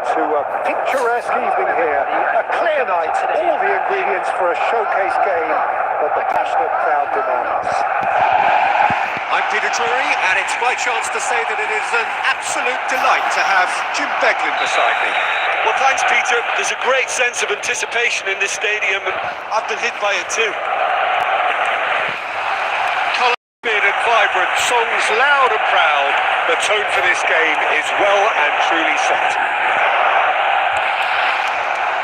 to a picturesque evening here. A clear night, all the ingredients for a showcase game that the passionate crowd demands. I'm Peter Drury, and it's my chance to say that it is an absolute delight to have Jim Beglin beside me. Well, thanks, Peter. There's a great sense of anticipation in this stadium, and I've been hit by it too. Colour-bid and vibrant, songs loud and proud. The tone for this game is well and truly set.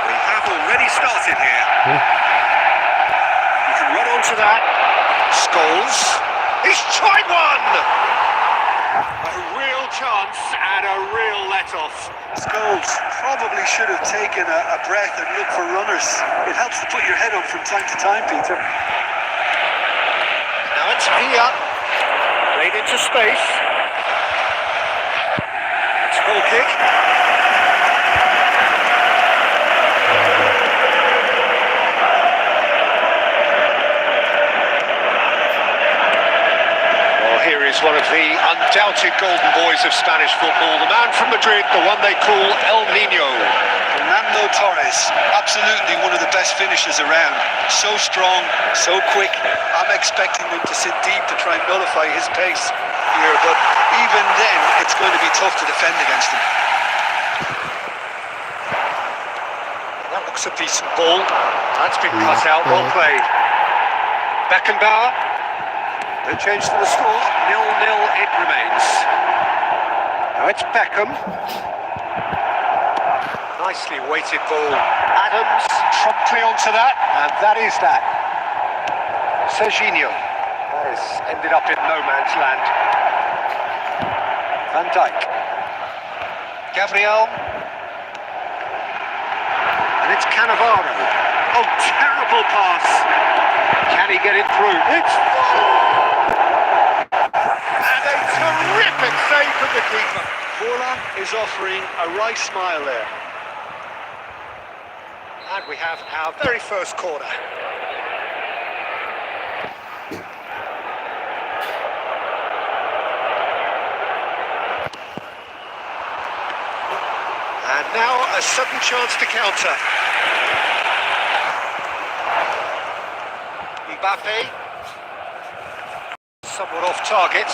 We have already started here. You can run onto that. Scholes. He's tried one! A real chance and a real let-off. Scholes probably should have taken a breath and looked for runners. It helps to put your head up from time to time, Peter. Now it's Villa. Played into space. It's a goal kick. One of the undoubted golden boys of Spanish football, the man from Madrid, the one they call El Nino. Fernando Torres, absolutely one of the best finishers around. So strong, so quick. I'm expecting them to sit deep to try and nullify his pace here, but even then, it's going to be tough to defend against him. That looks a decent ball. That's been cut out, well played. Beckenbauer. No change to the score, 0-0 it remains. Now it's Beckham. Nicely weighted ball. Adams promptly onto that, and that is that. Serginho. That has ended up in no man's land. Van Dijk. Gabriel. And it's Cannavaro. Oh, terrible pass. Can he get it through? It's full! Terrific save from the keeper. Forlan is offering a right smile there. And we have our very first corner. And now a sudden chance to counter. Mbappe. Somewhat off target.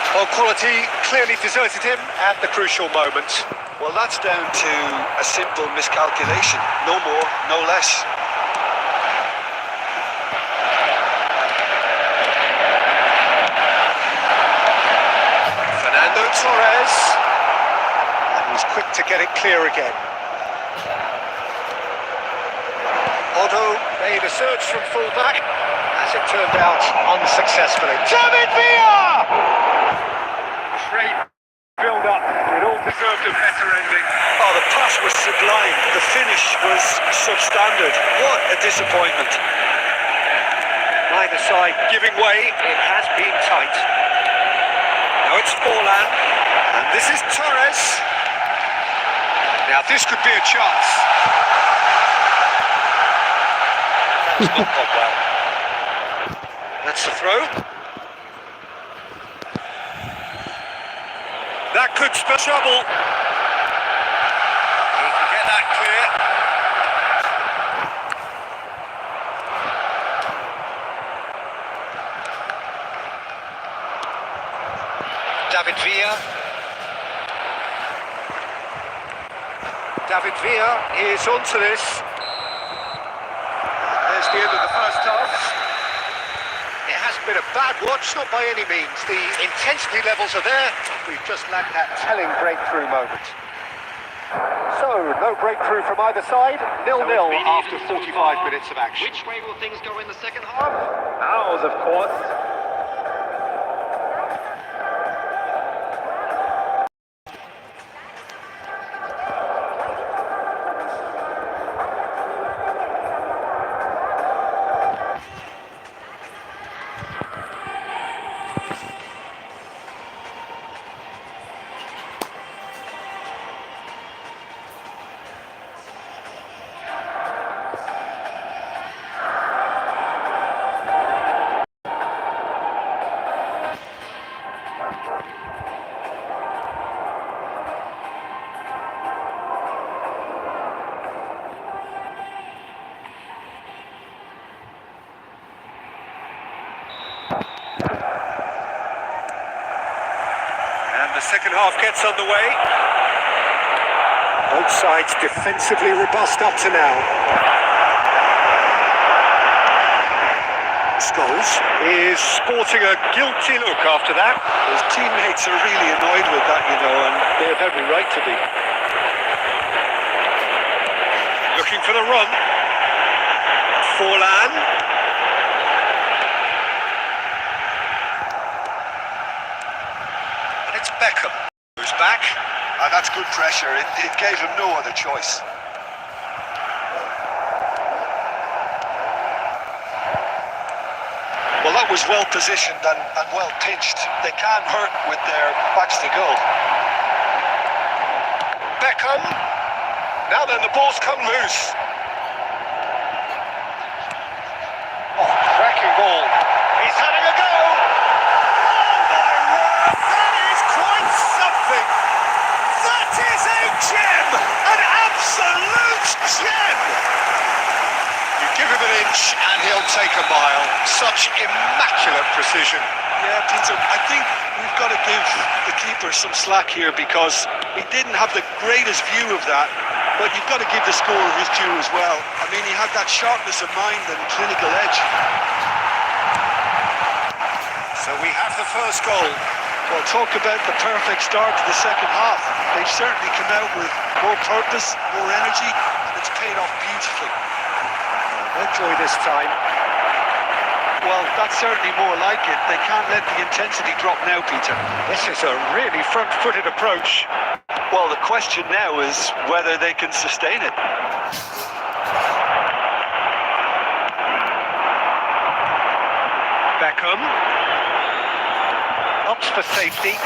Well, quality clearly deserted him at the crucial moment. Well, that's down to a simple miscalculation. No more, no less. Fernando Torres. And he's quick to get it clear again. Otto made a surge from full-back, as it turned out unsuccessfully. David Villa! Great build-up. It all deserved a better ending. Oh, the pass was sublime. The finish was substandard. What a disappointment. Neither side giving way. It has been tight. Now it's Forlan. And this is Torres. Now this could be a chance. That's not gone well. That's the throw. That could spell trouble. He can get that clear. David Villa. David Villa is onto this. There's the end of the first half. It hasn't been a bad watch, not by any means. The intensity levels are there. We've just lacked that telling breakthrough moment. So, no breakthrough from either side. 0-0 after 45 minutes of action. Which way will things go in the second half? Ours, of course. And the second half gets underway. Both sides defensively robust up to now. Scholes is sporting a guilty look after that. His teammates are really annoyed with that, you know, and they have every right to be. Looking for the run. Forlan. And it's Beckham who's back. And that's good pressure. It gave him no other choice. Well, that was well positioned and well pinched. They can't hurt with their backs to goal. Beckham. Now then, the ball's come loose. Oh, cracking ball. He's having a go. Oh, my word. That is quite something. That is a gem. An absolute gem. You give him an inch and he'll take a mile. Such immaculate precision. Yeah, Peter, I think we've got to give the keeper some slack here because he didn't have the greatest view of that, but you've got to give the scorer his due as well. I mean, he had that sharpness of mind and clinical edge. So we have the first goal. Well, talk about the perfect start to the second half. They've certainly come out with more purpose, more energy, and it's paid off beautifully. Enjoy this time. Well, that's certainly more like it. They can't let the intensity drop now, Peter. This is a really front-footed approach. Well, the question now is whether they can sustain it. Beckham. Ups for safety.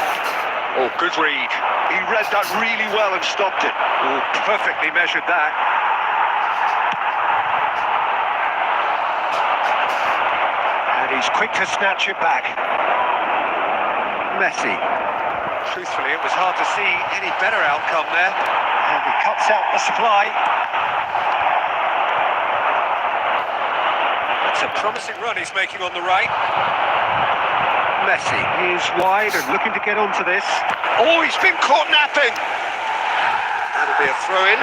Oh, good read. He read that really well and stopped it. Oh, perfectly measured that. And he's quick to snatch it back. Messi. Truthfully, it was hard to see any better outcome there. And he cuts out the supply. That's a promising run he's making on the right. Messi is wide and looking to get onto this. Oh, he's been caught napping. That'll be a throw-in.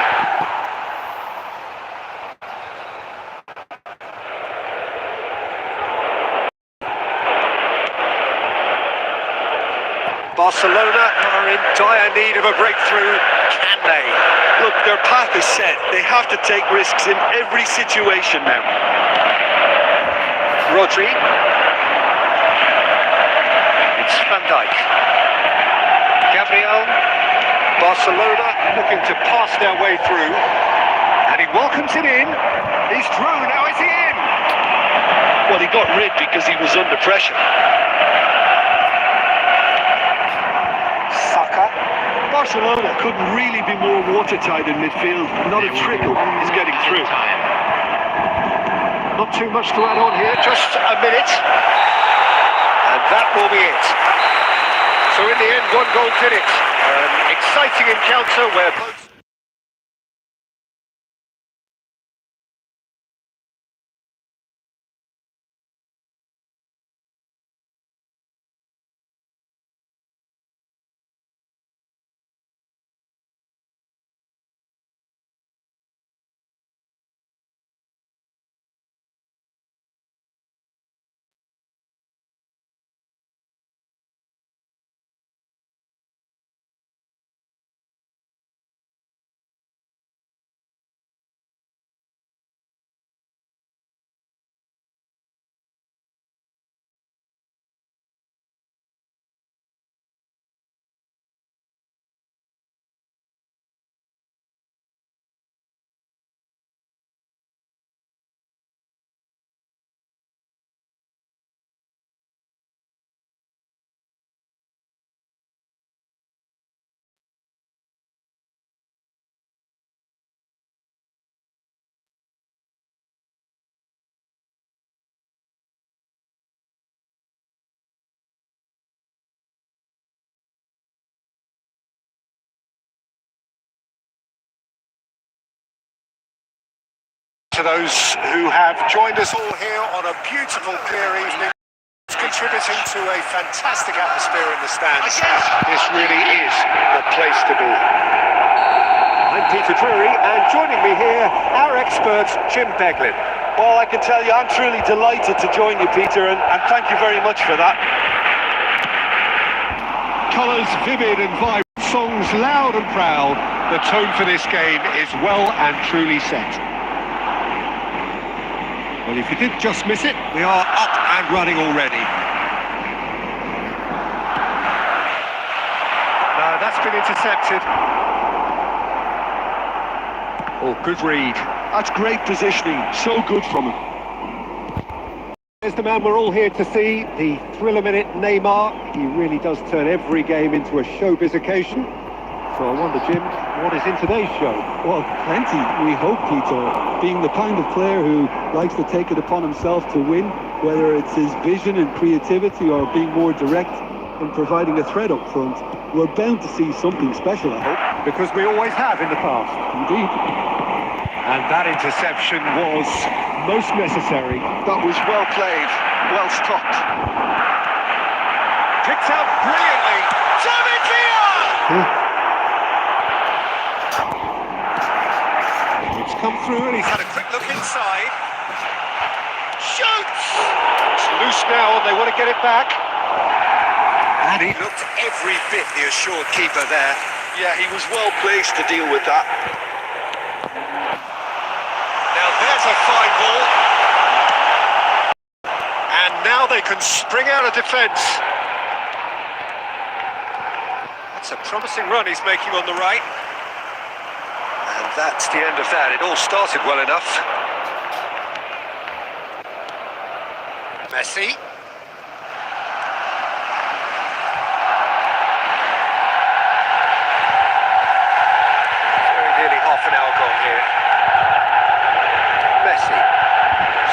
Barcelona are in dire need of a breakthrough. Can they? Look, their path is set. They have to take risks in every situation now. Rodri. It's Van Dijk. Gabriel. Barcelona looking to pass their way through. And he welcomes it in. He's through. Now is he in? Well, he got rid because he was under pressure. Barcelona couldn't really be more watertight in midfield. Not a trickle is getting through. Not too much to add on here, just a minute. And that will be it. So in the end, one goal did it. An exciting encounter where both... To those who have joined us all here on a beautiful clear evening. contributing to a fantastic atmosphere in the stands. This really is the place to be. I'm Peter Drury, and joining me here, our expert, Jim Beglin. Well, I can tell you, I'm truly delighted to join you, Peter, and thank you very much for that. Colours vivid and vibrant, songs loud and proud. The tone for this game is well and truly set. Well, if you did just miss it, we are up and running already. No, that's been intercepted. Oh, good read. That's great positioning, so good from him. There's the man we're all here to see, the thriller-minute Neymar. He really does turn every game into a showbiz occasion. So I wonder, Jim, what is in today's show? Well, plenty, we hope, Peter. Being the kind of player who likes to take it upon himself to win, whether it's his vision and creativity or being more direct and providing a threat up front, we're bound to see something special, I hope. Because we always have in the past. Indeed. And that interception was most necessary. That was well played, well stopped. Picked out brilliantly. David Villa! It's come through and he's had a quick look inside. Shoots! It's loose now and they want to get it back. And he looked every bit the assured keeper there. Yeah, he was well placed to deal with that. Now there's a fine ball. And now they can spring out of defence. That's a promising run he's making on the right. And that's the end of that. It all started well enough. Messi. Very nearly half an hour gone here. Messi.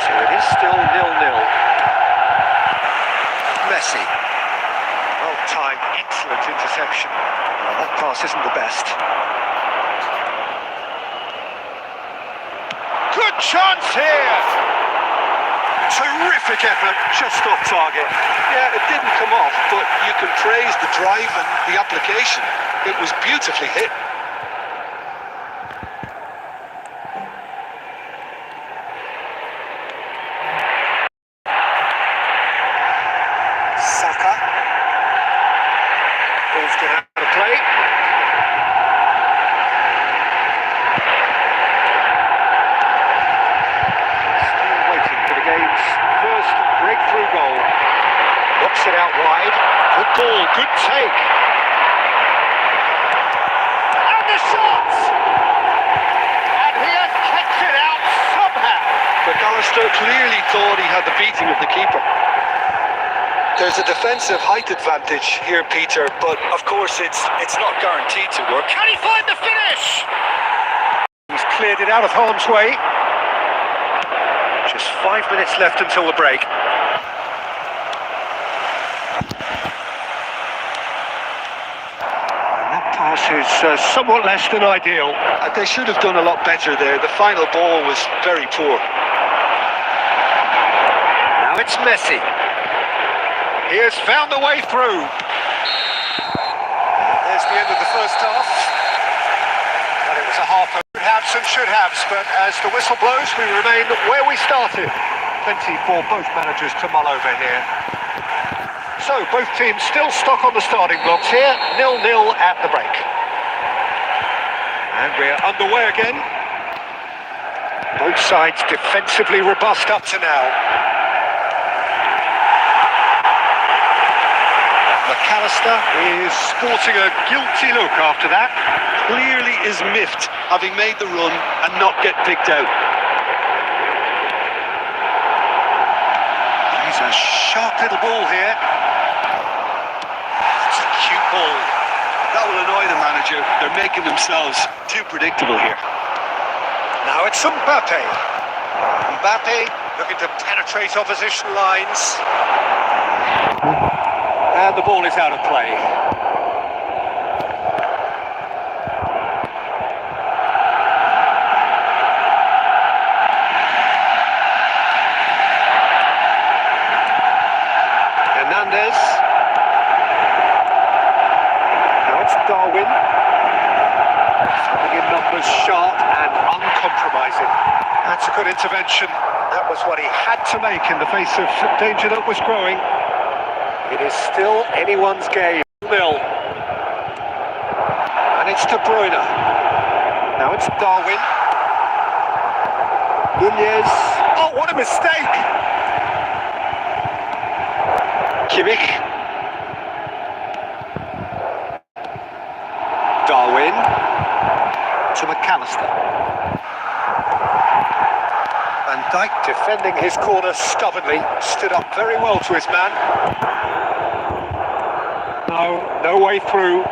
So it is still 0-0. Messi. Well timed, excellent interception. Well, that pass isn't the best. Good chance here! Terrific effort, just off target. Yeah, it didn't come off, but you can praise the drive and the application. It was beautifully hit. Saka. Ball's gone out of play. Still waiting for the game's first breakthrough goal. Knocks it out wide. Good ball, good take. And the shot! And he has kept it out somehow. McAllister clearly thought he had the beating of the keeper. There's a defensive height advantage here, Peter, but of course it's not guaranteed to work. Can he find the finish? He's cleared it out of harm's way. Just 5 minutes left until the break. And that pass is somewhat less than ideal. They should have done a lot better there. The final ball was very poor. Now it's Messi. He has found a way through. There's the end of the first half. But it was a half of could-haves and should-haves, but as the whistle blows, we remain where we started. Plenty for both managers to mull over here. So, both teams still stuck on the starting blocks here, 0-0 at the break. And we're underway again. Both sides defensively robust up to now. McAllister is sporting a guilty look after that. Clearly is miffed, having made the run and not get picked out. He's a sharp little ball here. It's a cute ball. That will annoy the manager. They're making themselves too predictable here. Now it's Mbappe. Mbappe looking to penetrate opposition lines. And the ball is out of play. intervention. That was what he had to make in the face of danger that was growing. It is still anyone's game. 0. And it's De Bruyne. Now it's Darwin. Nunez. Oh, what a mistake! Kimmich. Darwin. To McAllister. Van Dijk defending his corner stubbornly, stood up very well to his man. No way through.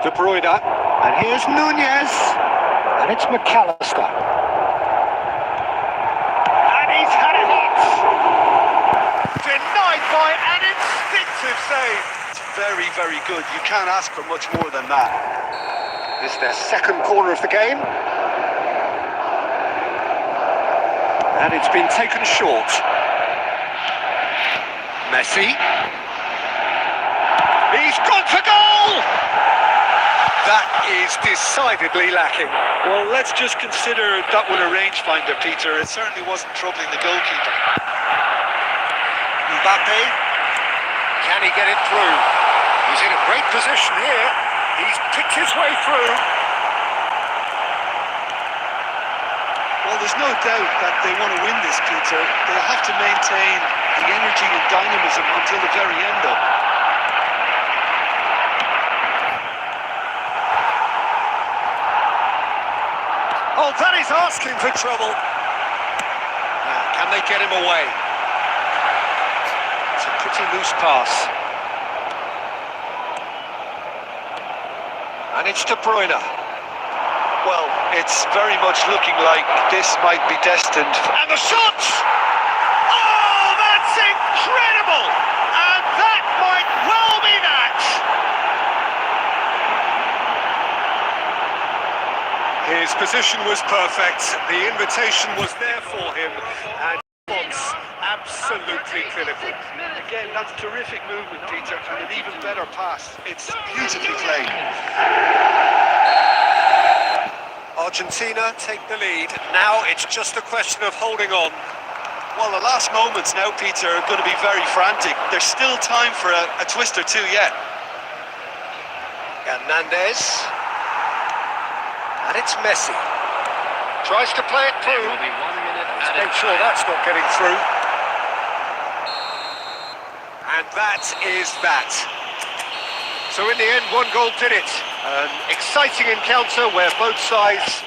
De Bruyne, and here's Nunez, and it's McAllister. And he's had it hit! Denied by an instinctive save. It's very, very good. You can't ask for much more than that. This is their second corner of the game. And it's been taken short. Messi. He's gone for goal! That is decidedly lacking. Well, let's just consider that one a rangefinder, Peter. It certainly wasn't troubling the goalkeeper. Mbappe. Can he get it through? He's in a great position here. He's picked his way through. Well, there's no doubt that they want to win this, Peter. They'll have to maintain the energy and dynamism until the very end, though. Oh, that is asking for trouble. Now, can they get him away? It's a pretty loose pass. And it's De Bruyne. Well, it's very much looking like this might be destined. And the shot! Oh, that's incredible! And that might well be that! His position was perfect. The invitation was there for him. And was absolutely clinical. Again, that's terrific movement, Peter, and an even better pass. It's beautifully played. Argentina take the lead. Now it's just a question of holding on. Well, the last moments now, Peter, are going to be very frantic. There's still time for a twist or two yet. Hernandez. And it's Messi. Tries to play it through. Let's make sure that's not getting through. And that is that. So in the end, one goal did it. An exciting encounter where both sides...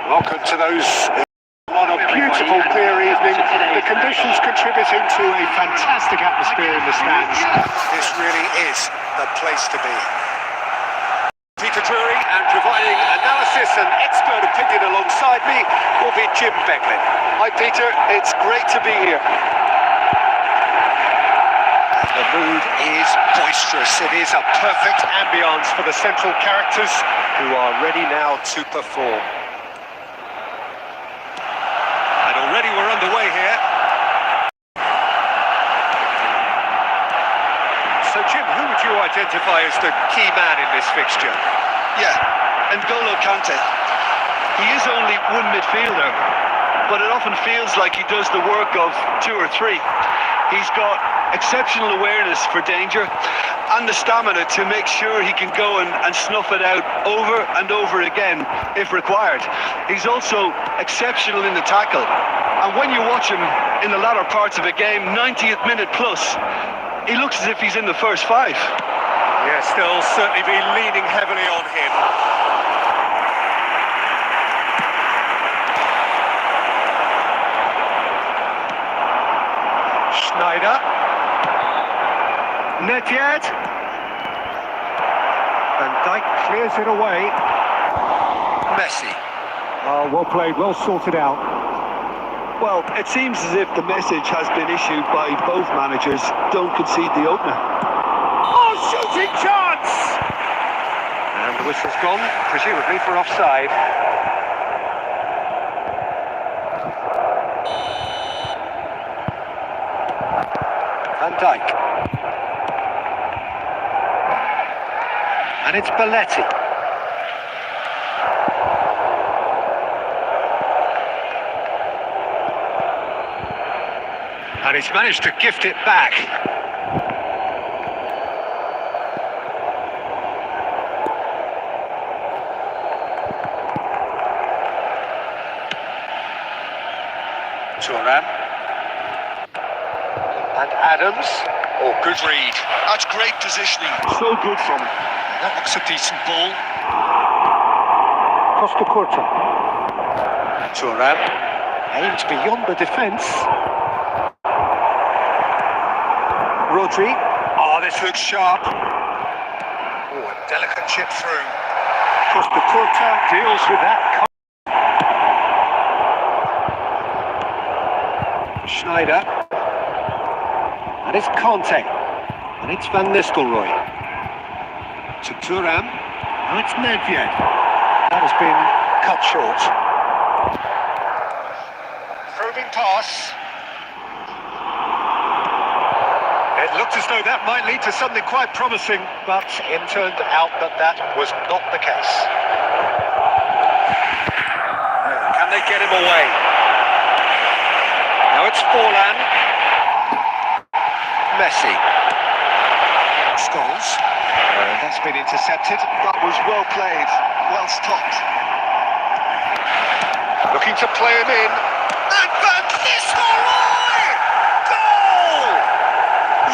Welcome to those on a beautiful clear evening. The conditions contributing to a fantastic atmosphere in the stands. This really is the place to be. Peter Drury, and providing analysis and expert opinion alongside me will be Jim Becklin. Hi, Peter. It's great to be here. And the mood is boisterous. It is a perfect ambience for the central characters who are ready now to perform. Already we're underway here. So Jim, who would you identify as the key man in this fixture? Yeah, N'Golo Kante. He is only one midfielder, but it often feels like he does the work of two or three. He's got exceptional awareness for danger and the stamina to make sure he can go and snuff it out over and over again if required. He's also exceptional in the tackle. And when you watch him in the latter parts of a game, 90th minute plus, he looks as if he's in the first five. Yes, they'll certainly be leaning heavily on him. Schneider. Net yet. Van Dijk clears it away. Messi. Oh, well played, well sorted out. Well, it seems as if the message has been issued by both managers: don't concede the opener. Oh, shooting chance! And the whistle's gone, presumably for offside. Van Dijk. And it's Belletti. And he's managed to gift it back. Thuram. And Adams. Oh, good read. That's great positioning. So good from him. That looks a decent ball. Costa Curta. Thuram aims beyond the defence. Rodri. Oh, this looks sharp. Oh, a delicate chip through. Costa Curta deals with that. Schneider. And it's Conte. And it's Van Nistelrooy. To Thuram. Now it's Nedved. That has been cut short. Probing pass. It looked as though that might lead to something quite promising, but it turned out that that was not the case. Can they get him away? Now it's Forlan. Messi. Scholes. That's been intercepted. That was well played, well stopped. Looking to play him in. And Van Nistelrooy! Goal!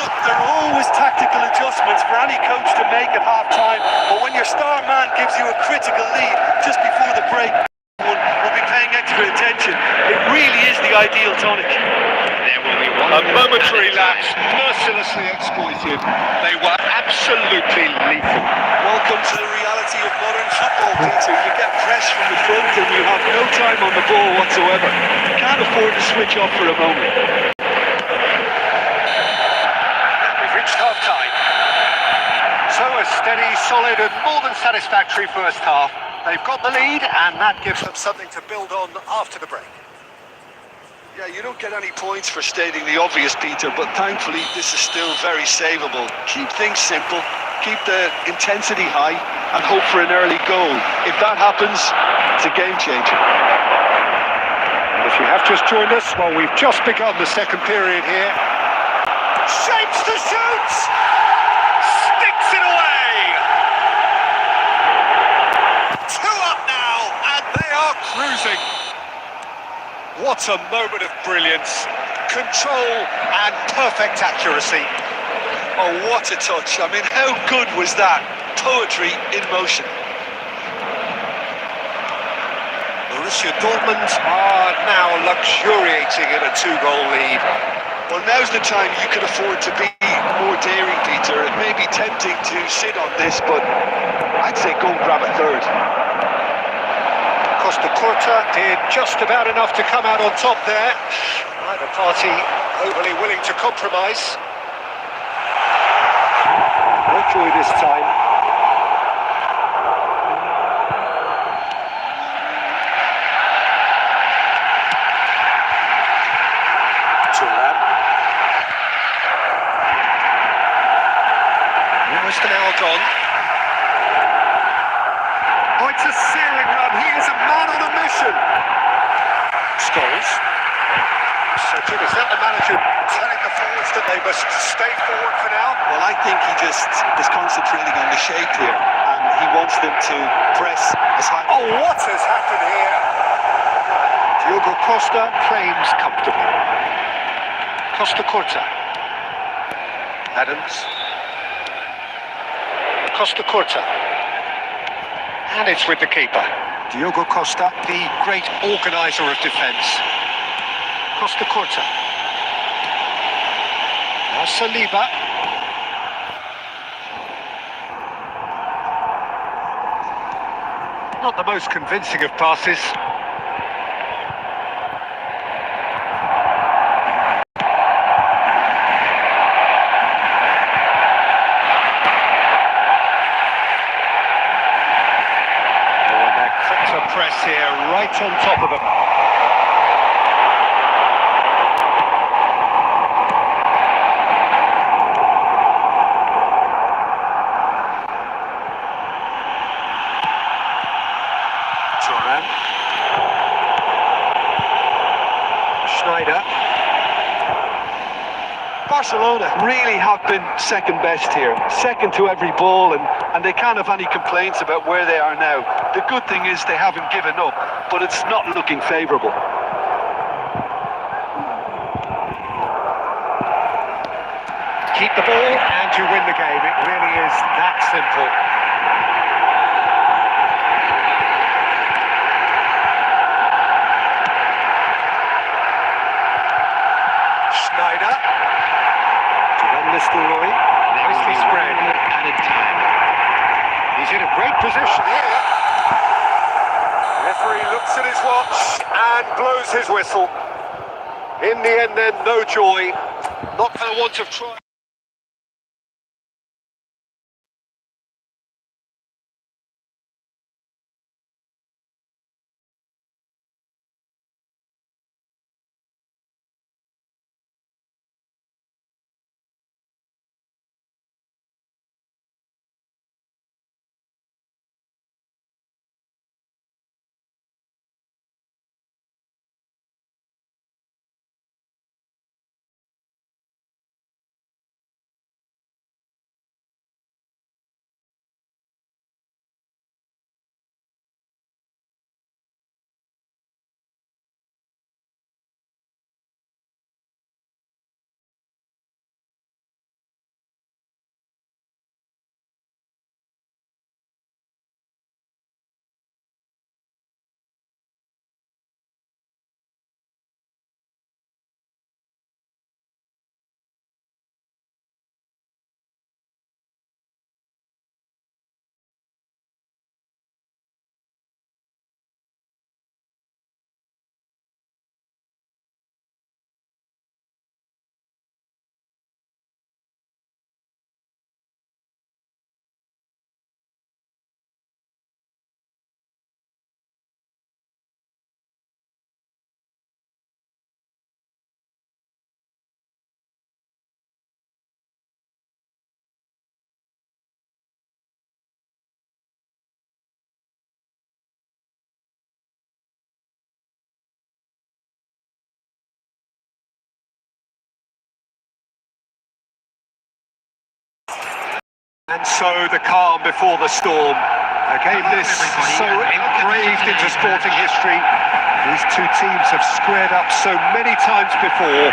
Look, there are always tactical adjustments for any coach to make at half-time, but when your star man gives you a critical lead just before the break, we'll be paying extra attention. It really is the ideal tonic. There will be one. A momentary lapse, mercilessly exploited. They were absolutely lethal. Welcome to the reality of modern football, Peter. You get pressed from the front and you have no time on the ball whatsoever. You can't afford to switch off for a moment. We've reached half-time. So a steady, solid and more than satisfactory first half. They've got the lead and that gives them something to build on after the break. Yeah, you don't get any points for stating the obvious, Peter, but thankfully this is still very savable. Keep things simple, keep the intensity high, and hope for an early goal. If that happens, it's a game changer. And if you have just joined us, well, we've just begun the second period here. Shapes the shoots! Sticks it away! 2 up now, and they are cruising. What a moment of brilliance, control and perfect accuracy. Oh, what a touch. I mean, how good was that? Poetry in motion. Borussia Dortmund are now luxuriating in a 2-goal lead. Well, now's the time you can afford to be more daring, Peter. It may be tempting to sit on this, but I'd say go and grab a third. Costa Curta did just about enough to come out on top there. Neither party overly willing to compromise. No joy this time. Thuram. Almost an hour gone. Oh, it's a searing run. He is a man on a mission. Scholes. So, Jim, is that the manager telling the forwards that they must stay forward for now? Well, I think he just is concentrating on the shape here, and he wants them to press as high. Oh, what has happened here? Diogo Costa claims comfortably. Costa Curta. Adams. Costa Curta. And it's with the keeper. Diogo Costa, the great organiser of defence. Costa Curta. Now Saliba. Not the most convincing of passes. Press here, right on top of them. Turan. Schneider. Barcelona really have been second best here, second to every ball, and they can't have any complaints about where they are now. The good thing is they haven't given up, but it's not looking favourable. Keep the ball and you win the game. It really is that simple. Schneider. Nistelrooy, nicely spread. Added time. He's in a great position here. Referee looks at his watch and blows his whistle. In the end then, no joy. Not for the want of trying. And so the calm before the storm. A game this so engraved into sporting history. These two teams have squared up so many times before.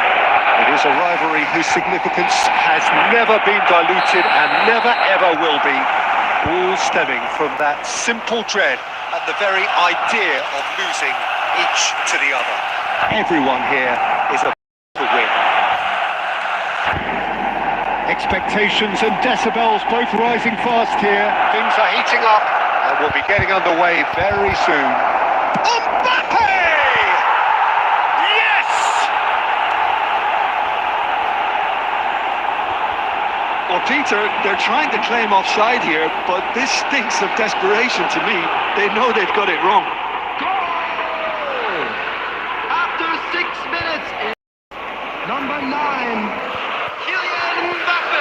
It is a rivalry whose significance has never been diluted and never ever will be. All stemming from that simple dread at the very idea of losing each to the other. Everyone here is a to win. Expectations and decibels both rising fast here. Things are heating up and we'll be getting underway very soon. Mbappe! Yes! Well, Peter, they're trying to claim offside here, but this stinks of desperation to me. They know they've got it wrong. Goal! After 6 minutes, number 9, Kylian Mbappe.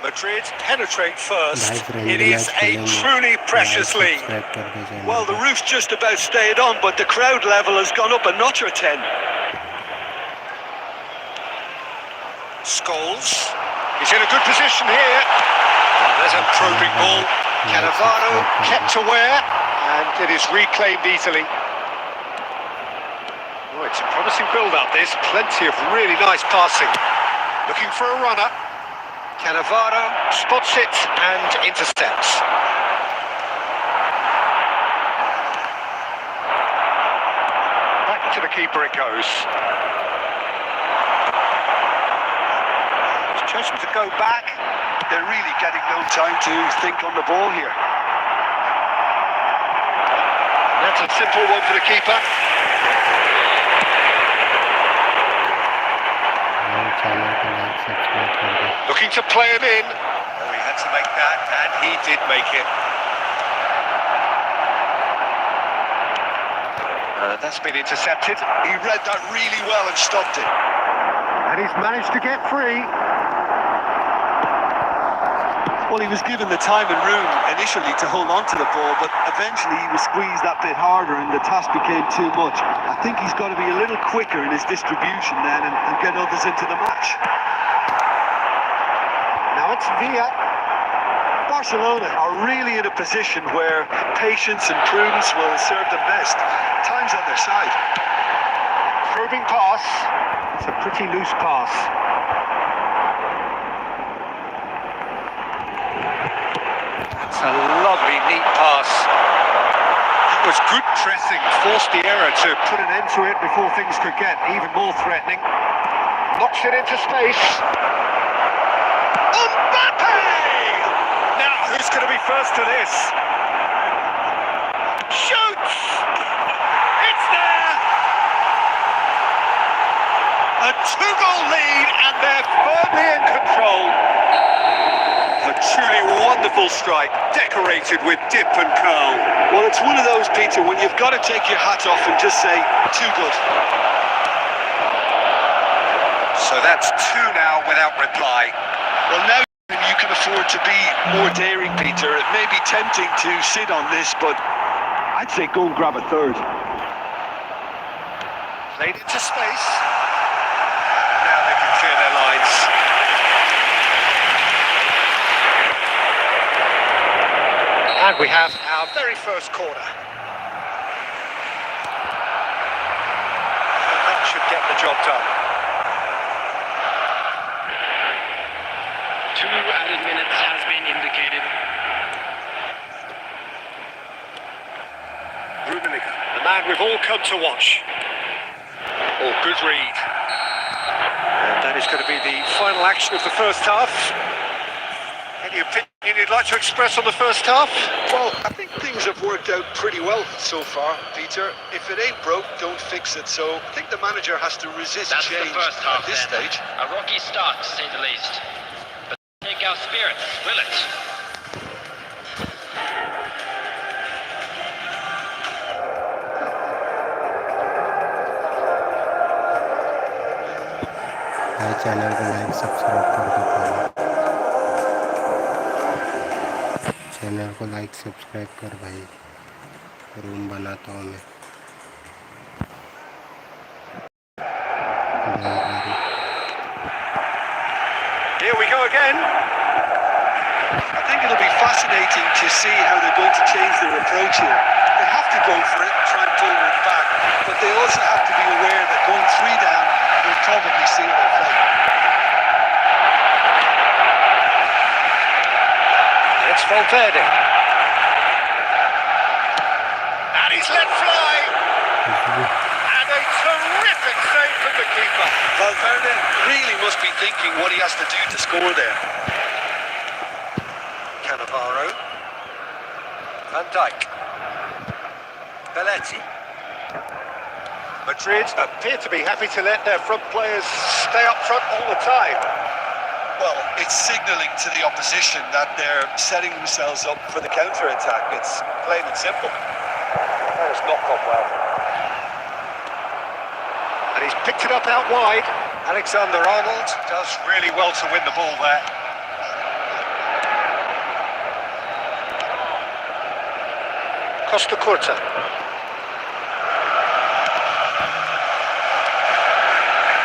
Madrid penetrate first. भाई friendly It is match a खेलेंगे, truly precious like, lead. subscribe कर दे channel Well, the को। roof's just about stayed on, but the crowd level has gone up a notch or 10. Scholes. He's in a good position here. There's a probing ball. Cannavaro kept aware, and it is reclaimed easily. Oh, it's a promising build-up, this. Plenty of really nice passing. Looking for a runner. Cannavaro spots it and intercepts. Back to the keeper it goes. He's chosen to go back. They're really getting no time to think on the ball here. That's a simple one for the keeper. channel को like subscribe कर दे। Looking to play him in. Oh, he had to make that, and he did make it. That's been intercepted. He read that really well and stopped it. And he's managed to get free. Well, he was given the time and room initially to hold on to the ball, but eventually he was squeezed that bit harder and the task became too much. I think he's got to be a little quicker in his distribution then and get others into the match. Now it's Villa. Barcelona are really in a position where patience and prudence will serve them best. Time's on their side. Probing pass. It's a pretty loose pass. It's a lovely, neat pass. That was good pressing. Forced the error to put an end to it before things could get even more threatening. Knocks it into space. Mbappe! Now, who's going to be first to this? Shoots! It's there! A two-goal lead, and they're firmly in control. A truly wonderful strike, decorated with dip and curl. Well, it's one of those, Peter, when you've got to take your hat off and just say, too good. So that's two now without reply. Well, now you can afford to be more daring, Peter. It may be tempting to sit on this, but I'd say go and grab a third. Played into space. Now they can clear their lines. And we have our very first corner. And that should get the job done. 2 added minutes has been indicated. Rummenigge, the man we've all come to watch. Oh, good read. And that is going to be the final action of the first half. Any opinion you'd like to express on the first half? Well, I think things have worked out pretty well so far, Peter. If it ain't broke, don't fix it. So I think the manager has to resist That's the change first half at this then. stage. A rocky start, to say the least. But take our spirits, will it? भाई channel को like subscribe कर दो पहले। Channel को like subscribe कर भाई। Room बनाता हूँ मैं। Don't worry. Here we go again. I think it'll be fascinating to see how they're going to change their approach here. They have to go for it and try and pull it back, but they also have to be aware that going 3 down will probably seal their fate. It's Valverde. And he's let fly. And a terrific save from the keeper. Valverde really must be thinking what he has to do to score there. Cannavaro. Van Dijk. Belletti. Madrid appear to be happy to let their front players stay up front all the time. Well, it's signalling to the opposition that they're setting themselves up for the counter-attack. It's plain and simple. That has not gone well. And he's picked it up out wide. Alexander-Arnold does really well to win the ball there. Costa Curta.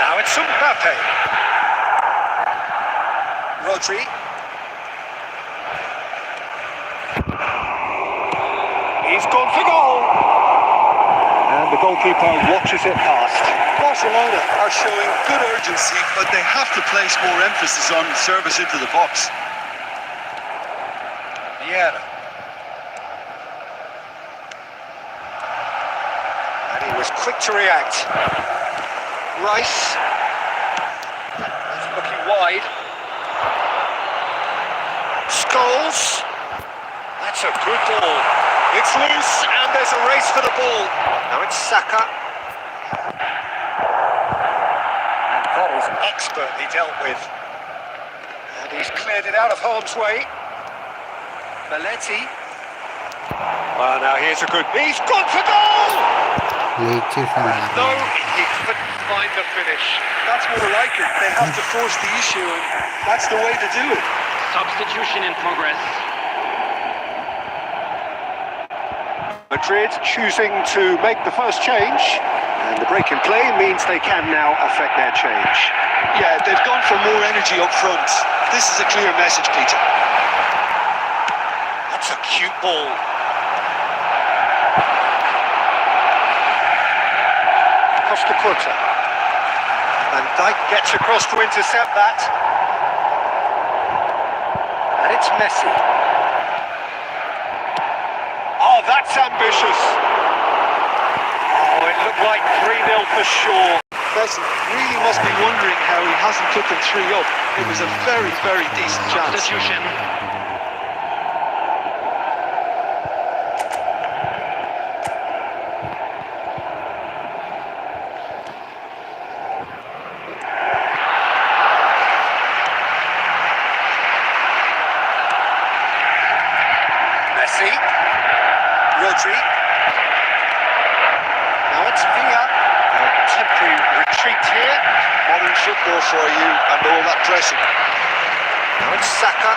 Now it's Mbappe. Rodri. He's gone for goal. And the goalkeeper watches it past. Barcelona are showing good urgency, but they have to place more emphasis on service into the box. Vieira. And he was quick to react. Rice. That's looking wide. Scholes. That's a good ball. It's loose and there's a race for the ball. Now it's Saka. And that is expertly dealt with. And he's cleared it out of harm's way. Belletti. Well, now here's a good... He's gone for goal! नीचे से मार No, रहा है। he couldn't find the finish. That's more like it. They have to force the issue, and that's the way to do it. Substitution in progress. Madrid choosing to make the first change, and the break in play means they can now affect their change. Yeah, they've gone for more energy up front. This is a clear message, Peter. That's a cute ball. Costa Curta. Van Dijk gets across to intercept that. And it's Messi. Oh, that's ambitious. Oh, it looked like 3-0 for sure. Messi really must be wondering how he hasn't put them 3 up. It was a very, very decent chance. Substitution. Messi. Rodri. Now it's Villa. A temporary retreat here. Modern football for you and all that pressing. Now it's Saka.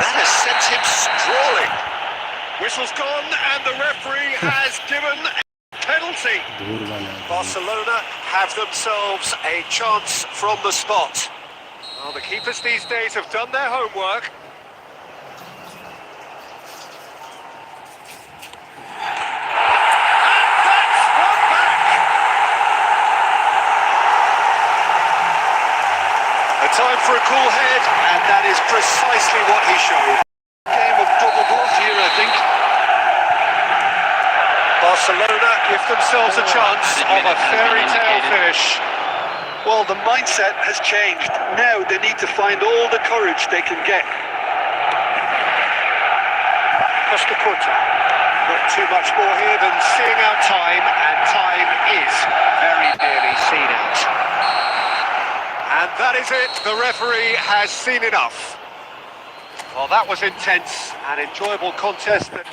That has sent him sprawling. Whistle's gone and the referee has given a penalty. दूर बना दिया। Barcelona have themselves a chance from the spot. Well, the keepers these days have done their homework. A time for a cool head, and that is precisely what he showed. Game of double bluff here, I think. Barcelona give themselves a chance of a fairy tale finish. Well, the mindset has changed. Now they need to find all the courage they can get. Costa Curta. Not too much more here than seeing out time, and time is very nearly seen out. And that is it. The referee has seen enough. Well, that was intense and enjoyable contest that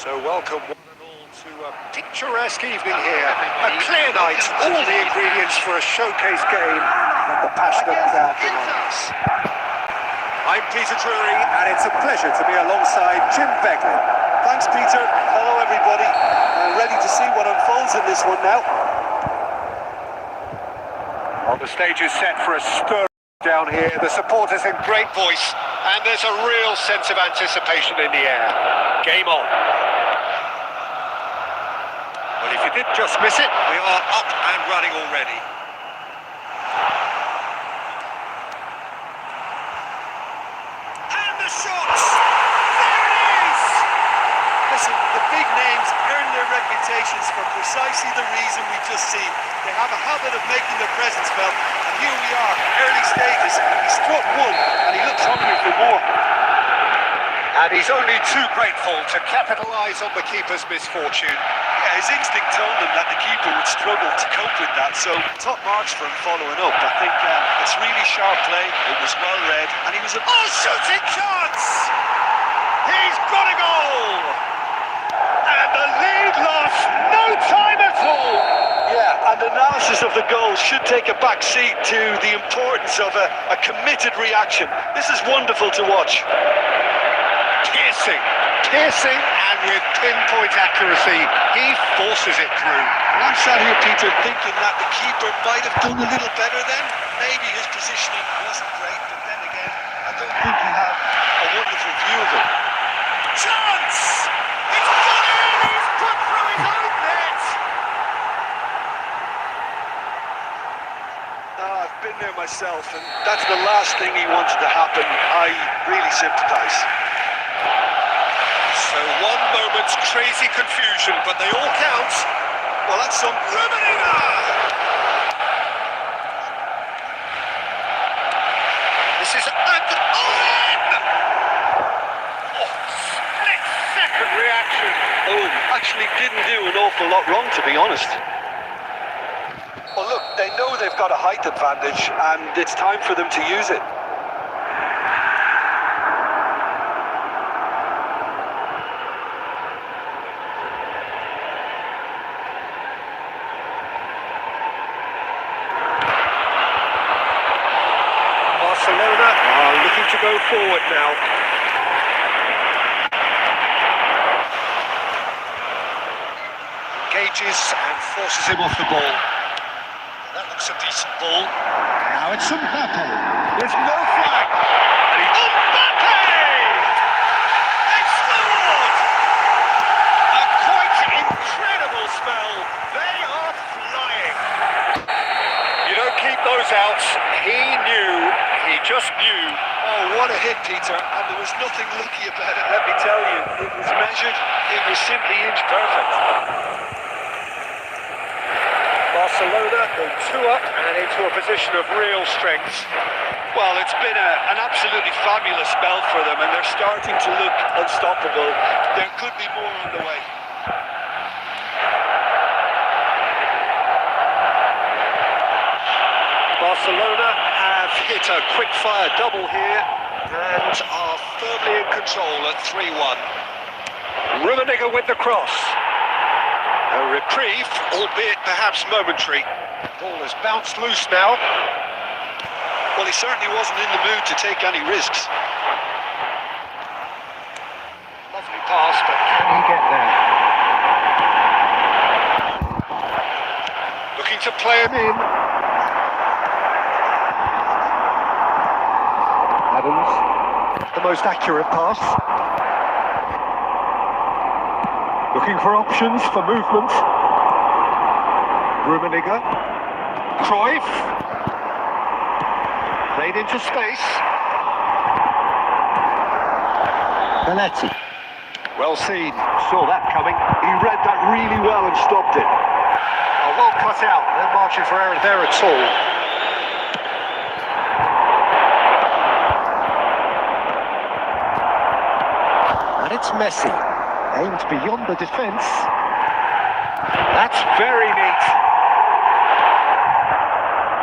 So welcome one and all to a picturesque evening here. A clear night, all the ingredients for a showcase game that the passionate crowd demands. I'm Peter Drury, and it's a pleasure to be alongside Jim Beglin. Thanks, Peter. Hello, everybody. Ready to see what unfolds in this one now. Well, the stage is set for a stir down here. The supporters in great voice, and there's a real sense of anticipation in the air. Game on. Well, if you did just miss it, we are up and running already. And the shots! There it is! Listen, the big names earn their reputations for precisely the reason we've just seen. They have a habit of making their presence felt, and here we are, early stages. He struck one, and he looks hungry for more. And he's only too grateful to capitalise on the keeper's misfortune. Yeah, his instinct told him that the keeper would struggle to cope with that, so top marks for him following up. I think it's really sharp play, it was well read, and he was a... Oh, shooting chance! He's got a goal! And the lead lost no time at all! Yeah, and analysis of the goal should take a back seat to the importance of a committed reaction. This is wonderful to watch. Piercing, and with pinpoint accuracy, he forces it through. And I'm sat here, Peter, thinking that the keeper might have done a little better then. Maybe his positioning wasn't great, but then again, I don't think he had a wonderful view of it. Chance! It's gone in! He's put through his own net! I've been there myself, and that's the last thing he wanted to happen. I really sympathise. So one moment's crazy confusion, but they all count. Well, that's some... Rummenigge! This is split-second reaction. Oh, actually didn't do an awful lot wrong, to be honest. Well, look, they know they've got a height advantage, and it's time for them to use it. Barcelona are looking to go forward now. Engages and forces him off the ball. That looks a decent ball. Now it's Mbappe. There's no flag. And Mbappe! They've scored! A quite incredible spell. They are flying. You don't keep those out. He knew. He just knew. Oh, what a hit, Peter. And there was nothing lucky about it, let me tell you. It was measured. It was simply inch perfect. Barcelona go 2 up and into a position of real strength. Well, it's been an absolutely fabulous spell for them, and they're starting to look unstoppable. There could be more on the way. Barcelona have hit a quick-fire double here and are firmly in control at 3-1. Rummenigge with the cross. A reprieve, albeit perhaps momentary. Ball has bounced loose now. Well, he certainly wasn't in the mood to take any risks. Lovely pass, but can he get there? Looking to play him in. Adams, the most accurate pass. Looking for options for movement. Rummenigge. Cruyff. Played into space. Belletti. Well seen. Saw that coming. He read that really well and stopped it. Oh, well cut out. No margin for error there at all. And it's Messi. Aimed beyond the defence. That's very neat.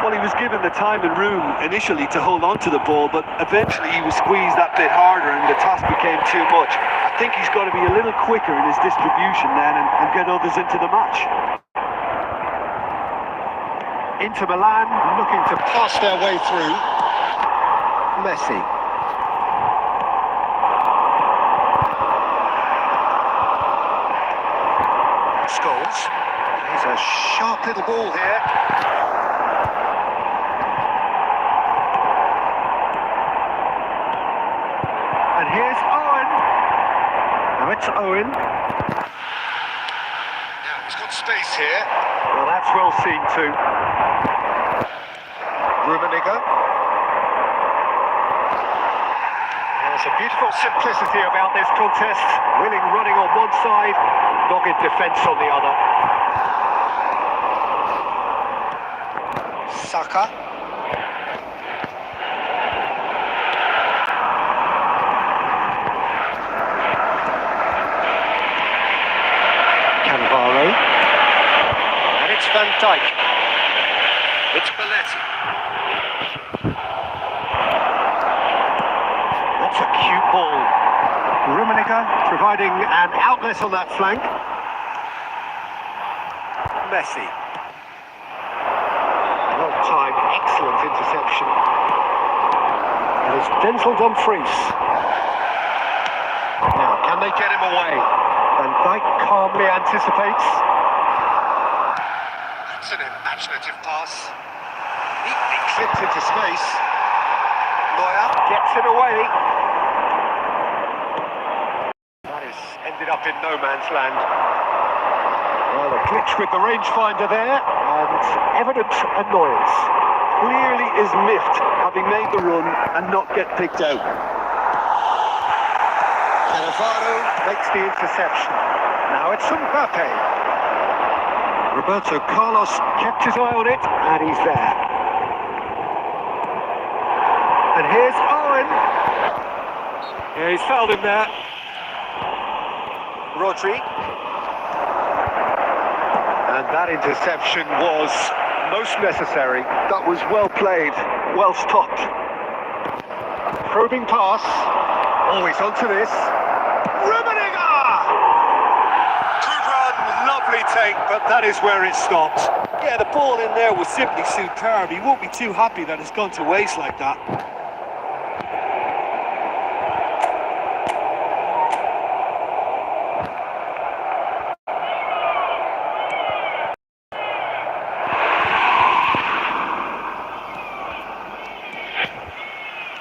Well, he was given the time and room initially to hold on to the ball, but eventually he was squeezed that bit harder and the task became too much. I think he's got to be a little quicker in his distribution then and get others into the match. Inter Milan looking to pass their way through. Messi. Scholes. He's a sharp little ball here. And here's Owen. Now it's Owen. Now he's got space here. Well, that's well seen too. Rummenigge. There's a beautiful simplicity about this contest. Willing running on one side, dogged defence on the other. Saka. Cannavaro. And it's Van Dijk. It's Belletti. That's a cute ball. Rummenigge providing an outlet on that flank. Messi. Well timed, excellent interception. And it's Denzel Dumfries. Now, can they get him away? Van Dijk calmly anticipates. It's an imaginative pass. Neatly clipped into space. Neuer gets it away. That has ended up in no man's land. Well, a glitch with the rangefinder there, and evident annoyance. Clearly is miffed having made the run and not get picked out. Cannavaro makes the interception. Now it's Mbappe. Roberto Carlos kept his eye on it, and he's there. And here's Owen. Yeah, he's fouled him there. Rodri. And that interception was most necessary. That was well played, well stopped. Probing pass. Always onto this. Rummenigge! Good run, lovely take, but that is where it stopped. Yeah, the ball in there was simply superb. He won't be too happy that it's gone to waste like that.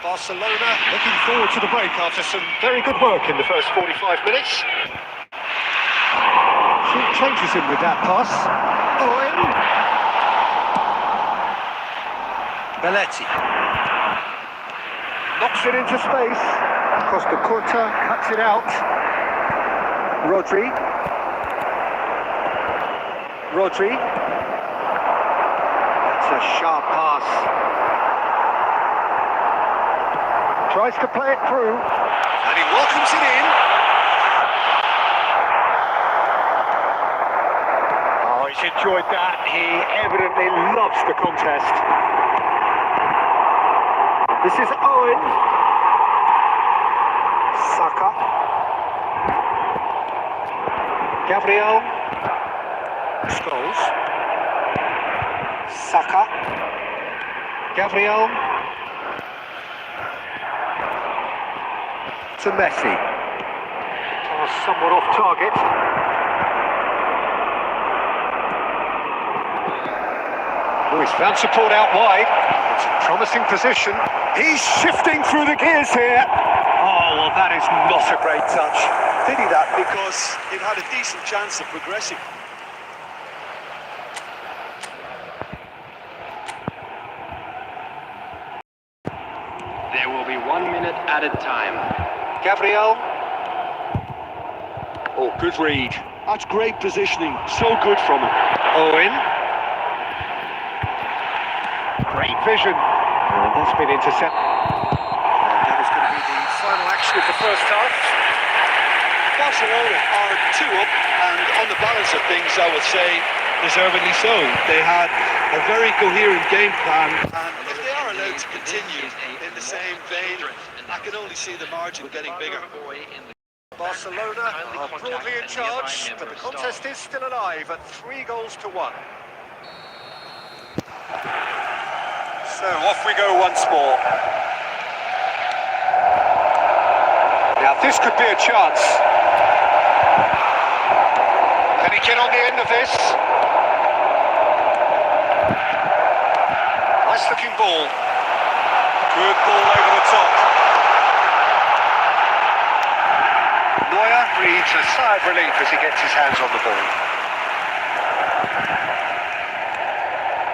Barcelona looking forward to the break after some very good work in the first 45 minutes. She changes him with that pass. Owen. Belletti. Knocks it into space. Costa Curta cuts it out. Rodri. Rodri. That's a sharp pass. Tries to play it through, and he welcomes it in. Oh, he's enjoyed that. He evidently loves the contest. This is Owen. Saka. Gabriel. Scholes. Saka. Gabriel. To Messi. Somewhat off target. Oh, he's found support out wide. It's a promising position. He's shifting through the gears here. Oh, well, that is not a great touch. Pity that, because it had a decent chance of progressing. There will be 1 minute added time. Gabriel. Oh, good read. That's great positioning. So good from him. Owen. Great vision. And that's been intercepted. And that is going to be the final action of the first half. Barcelona are 2 up, and on the balance of things, I would say deservedly so. They had a very coherent game plan. And if they are allowed to continue in the same vein, I can only see the margin getting bigger. Barcelona are broadly in charge, but the contest is still alive at 3-1. So off we go once more. Now this could be a chance. Can he get on the end of this? Nice looking ball. Good ball over the top. Neuer breathes a sigh of relief as he gets his hands on the ball.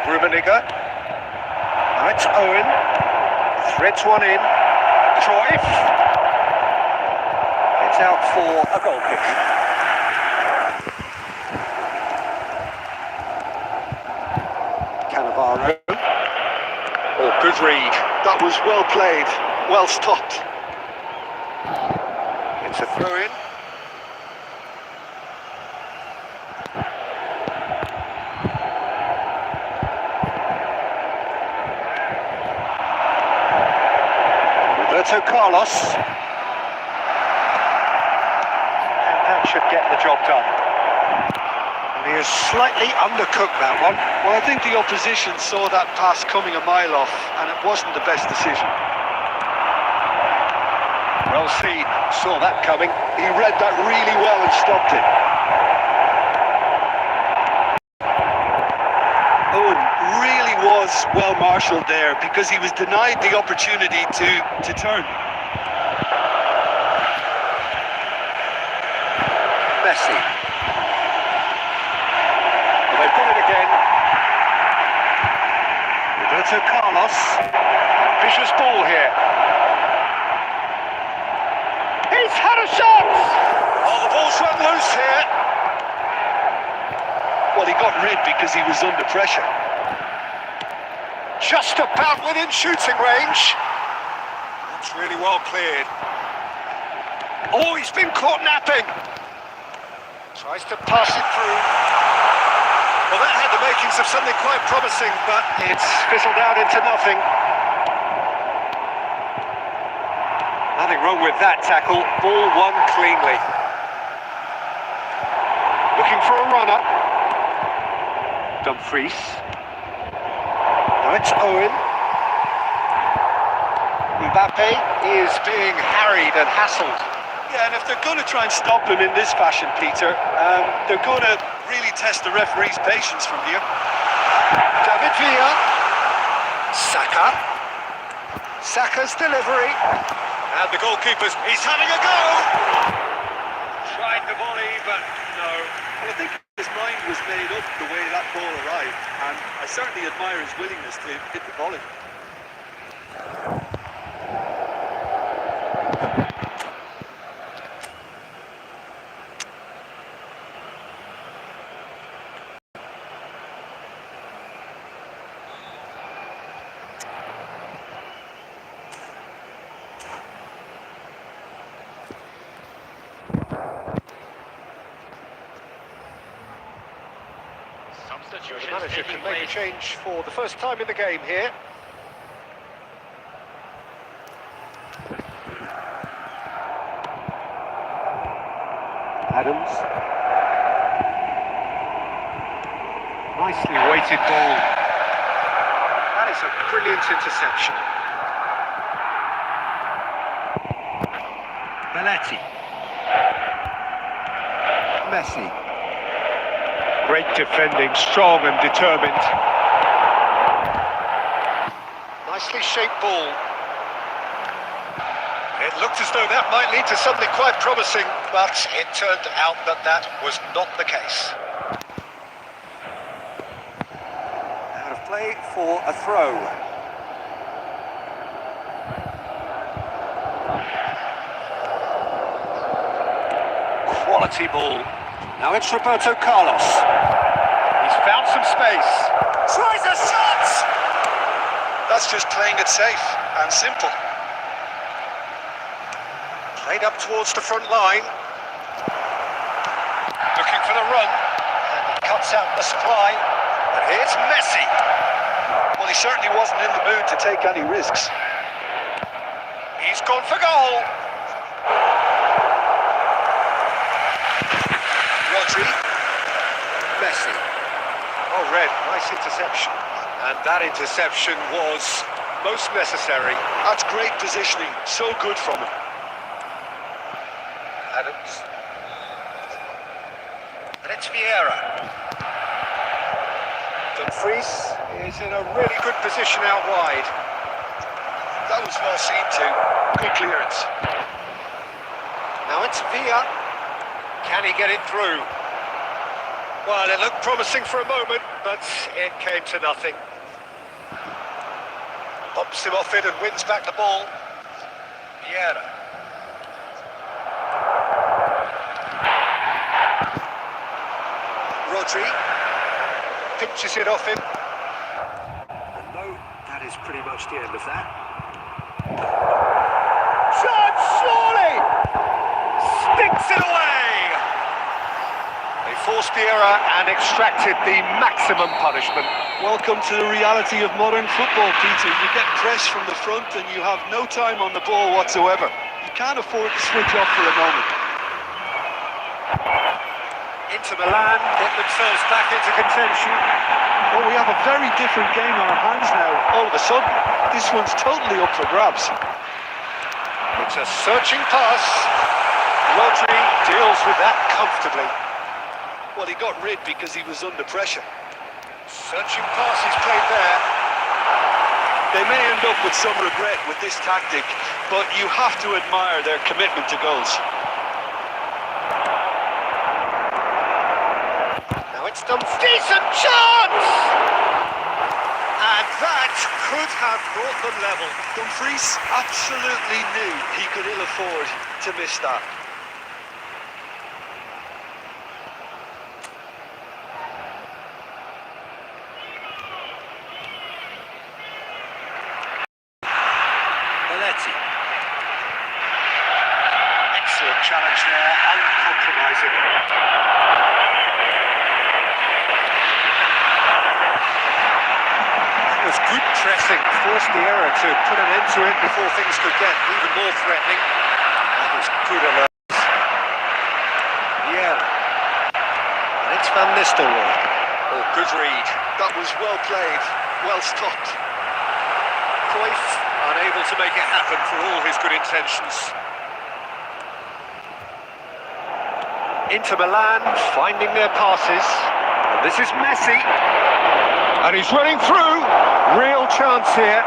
Rummenigge. Now it's Owen. Threads one in. Cruyff. It's out for a goal kick. Cannavaro. Oh, good read. That was well played, well stopped. It's a throw-in. Roberto Carlos. And that should get the job done. And he has slightly undercooked that one. Well, I think the opposition saw that pass coming a mile off, and it wasn't the best decision. Well seen, saw that coming. He read that really well and stopped it. Owen really was well marshalled there because he was denied the opportunity to turn. Messi. Well, they've got it again. Roberto Carlos. Vicious ball here. He's had a shot! Oh, the ball's run loose here. Well, he got rid because he was under pressure. Just about within shooting range. That's really well cleared. Oh, he's been caught napping. Tries to pass it through. Well, that had the makings of something quite promising, but it's fizzled out into nothing. Nothing wrong with that tackle. Ball won cleanly. Looking for a runner. Dumfries. Now it's Owen. Mbappe is being harried and hassled. Yeah, and if they're going to try and stop him in this fashion, Peter, they're going to really test the referee's patience from here. David Villa. Saka. Saka's delivery. And the goalkeeper's, he's having a go! Tried the volley, but no. Well, I think his mind was made up the way that ball arrived, and I certainly admire his willingness to hit the volley. The manager can make a change for the first time in the game here. Adams. Nicely weighted ball. That is a brilliant interception. Belletti. Messi. Great defending, strong and determined. Nicely shaped ball. It looked as though that might lead to something quite promising, but it turned out that that was not the case. Out of play for a throw. Quality ball. Now it's Roberto Carlos. He's found some space. Tries a shot! That's just playing it safe and simple. Played up towards the front line. Looking for the run. And cuts out the supply. And here's Messi. Well, he certainly wasn't in the mood to take any risks. He's gone for goal. Rodri. Messi. Oh, red. Nice interception. And that interception was most necessary. That's great positioning. So good from him. Adams. And it's Vieira. Dumfries is in a really good position out wide. That was well seen too. Good clearance. Now it's Villa. Can he get it through? Well, it looked promising for a moment, but it came to nothing. Bumps him off it and wins back the ball. Vieira. Rodri pinches it off him. And no, that is pretty much the end of that. Shot, surely! Sticks it away! They forced the error and extracted the maximum punishment. Welcome to the reality of modern football, Peter. You get pressed from the front and you have no time on the ball whatsoever. You can't afford to switch off for a moment. Inter Milan get themselves back into contention. Well, we have a very different game on our hands now. All of a sudden, this one's totally up for grabs. It's a searching pass. Rodri deals with that comfortably. Well, he got rid because he was under pressure. Searching pass he's played there. They may end up with some regret with this tactic, but you have to admire their commitment to goals. Now it's done. Decent chance! And that could have brought them level. Dumfries absolutely knew he could ill afford to miss that. Excellent challenge there, uncompromising. That was good pressing, forced the error to put an end to it before things could get even more threatening. That was good alert. Yeah. And it's Van Nistelrooy. Oh, good read. That was well played, well stopped. Cruyff unable to make it happen for all his good intentions. Inter Milan finding their passes. And this is Messi. And he's running through. Real chance here.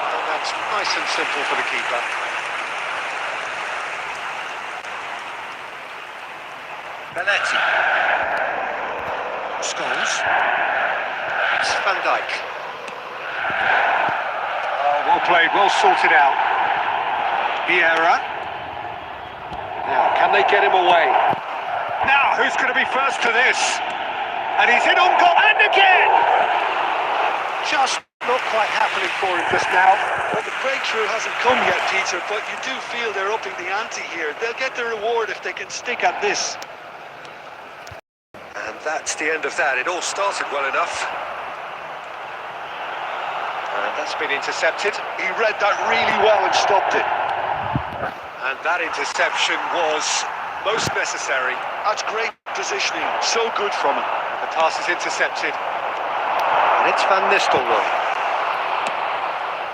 And that's nice and simple for the keeper. Belletti. Scholes. It's Van Dijk. Oh, well played, well sorted out. Vieira. Now, can they get him away? Now, who's going to be first to this? And he's in on goal, and again! Just not quite happening for him just now. Well, the breakthrough hasn't come yet, Peter, but you do feel they're upping the ante here. They'll get the reward if they can stick at this. And that's the end of that. It all started well enough. And that's been intercepted. He read that really well and stopped it. And that interception was most necessary. That's great positioning, so good from him. And the pass is intercepted. And it's Van Nistelrooy.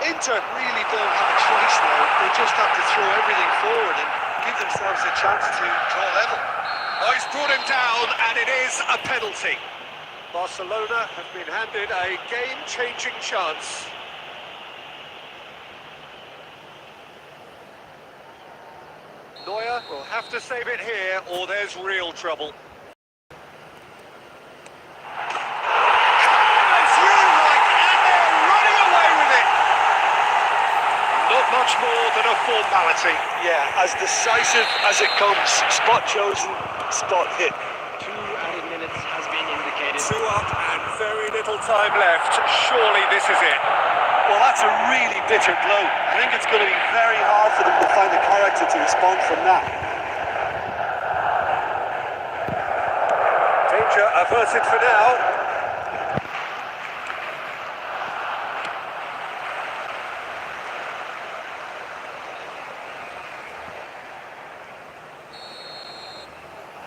Inter really don't have a choice now. They just have to throw everything forward and give themselves a chance to draw level. Oh, he's brought him down, and it is a penalty. Barcelona have been handed a game-changing chance. Neuer will have to save it here, or there's real trouble. It's really right, and they're running away with it. Not much more than a formality. Yeah, as decisive as it comes. Spot chosen, spot hit. 2 added minutes has been indicated. 2 up and very little time left. Surely this is it. Well, that's a really bitter blow. I think it's going to be very hard for them to find the character to respond from that. Danger averted for now.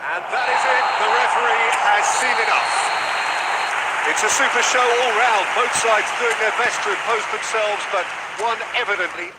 And that is it. The referee has seen enough. It's a super show all round. Both sides doing their best to impose themselves, but one evidently...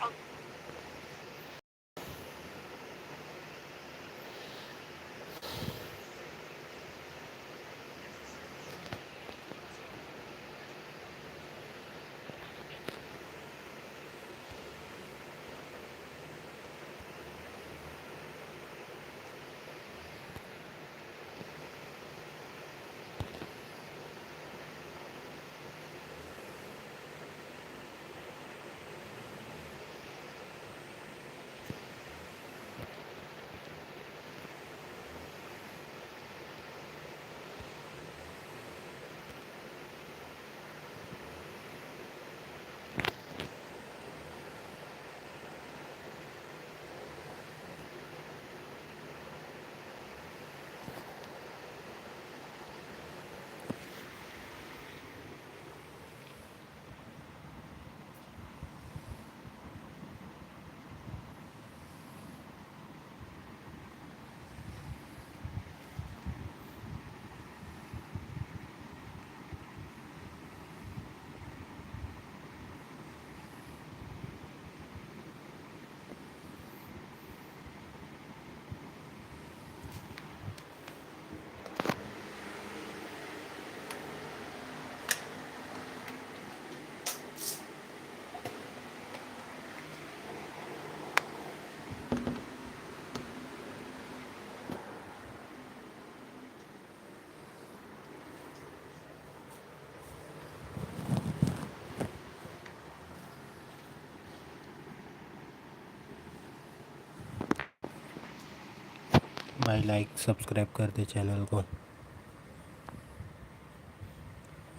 भाई like subscribe कर दे channel को।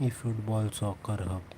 E football soccer hub.